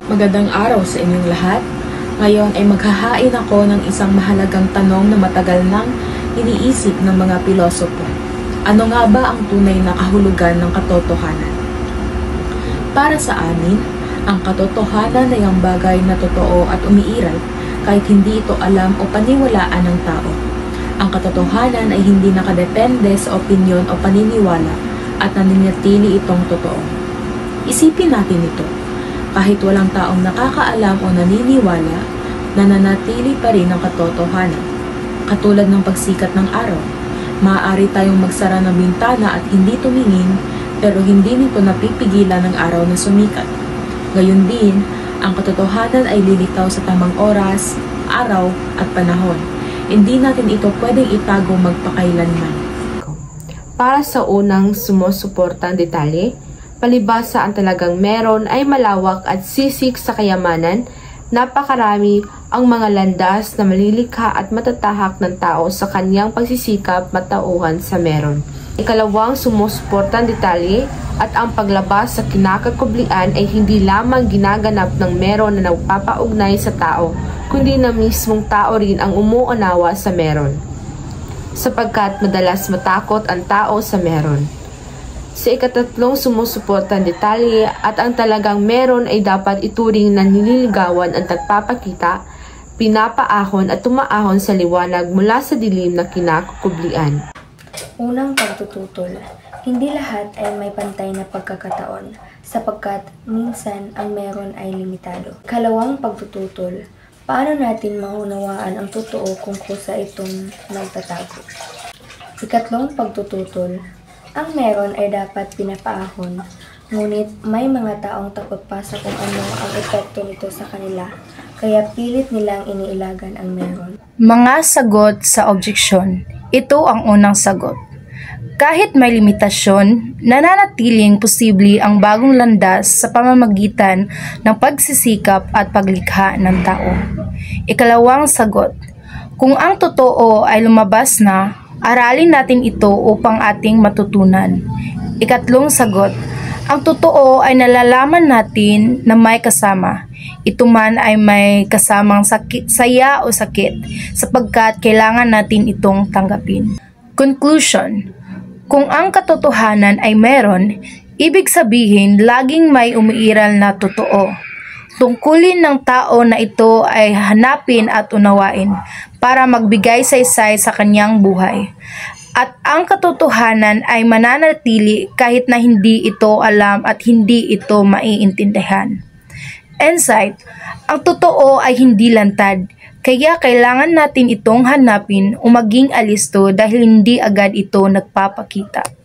Magandang araw sa inyong lahat. Ngayon ay maghahain ako ng isang mahalagang tanong na matagal nang iniisip ng mga pilosopo. Ano nga ba ang tunay na kahulugan ng katotohanan? Para sa amin, ang katotohanan ay ang bagay na totoo at umiiral kahit hindi ito alam o paniwalaan ng tao. Ang katotohanan ay hindi nakadepende sa opinyon o paniniwala at nananatili itong totoo. Isipin natin ito. Kahit walang taong nakakaalam o naniniwala, nananatili pa rin ang katotohanan. Katulad ng pagsikat ng araw, maaari tayong magsara ng bintana at hindi tumingin, pero hindi nito napipigilan ng araw na sumikat. Gayun din, ang katotohanan ay lilitaw sa tamang oras, araw at panahon. Hindi natin ito pwedeng itago magpakailanman. Para sa unang sumusuportang detalye, palibhasa ang talagang meron ay malawak at sisik sa kayamanan, napakarami ang mga landas na malilikha at matatahak ng tao sa kanyang pagsisikap matauhan sa meron. Ikalawang sumusuportang detalye at ang paglabas sa kinakakublian ay hindi lamang ginaganap ng meron na nagpapaugnay sa tao, kundi na mismong tao rin ang umuunawa sa meron, sapagkat madalas matakot ang tao sa meron. Sa ikatatlong sumusuportang detalye at ang talagang meron ay dapat ituring na nililigawan ang nagpapakita, pinapaahon at tumaahon sa liwanag mula sa dilim na kinakukublian. Unang pagtututol, hindi lahat ay may pantay na pagkakataon sapagkat minsan ang meron ay limitado. Kalawang pagtututol, paano natin maunawaan ang totoo kung kusa itong nagtatago? Ikatlong pagtututol, ang meron ay dapat pinapaahon, ngunit may mga taong takot pa sa kung ano ang epekto nito sa kanila, kaya pilit nilang iniilagan ang meron. Mga sagot sa objeksyon. Ito ang unang sagot. Kahit may limitasyon, nananatiling posible ang bagong landas sa pamamagitan ng pagsisikap at paglikha ng tao. Ikalawang sagot. Kung ang totoo ay lumabas na, aralin natin ito upang ating matutunan. Ikatlong sagot. Ang totoo ay nalalaman natin na may kasama. Ito man ay may kasamang sakit, saya o sakit, sapagkat kailangan natin itong tanggapin. Conclusion. Kung ang katotohanan ay meron, ibig sabihin laging may umiiral na totoo. Tungkulin ng tao na ito ay hanapin at unawain para magbigay saysay sa kanyang buhay. At ang katotohanan ay mananatili kahit na hindi ito alam at hindi ito maiintindihan. Insight, ang totoo ay hindi lantad, kaya kailangan natin itong hanapin o maging alisto dahil hindi agad ito nagpapakita.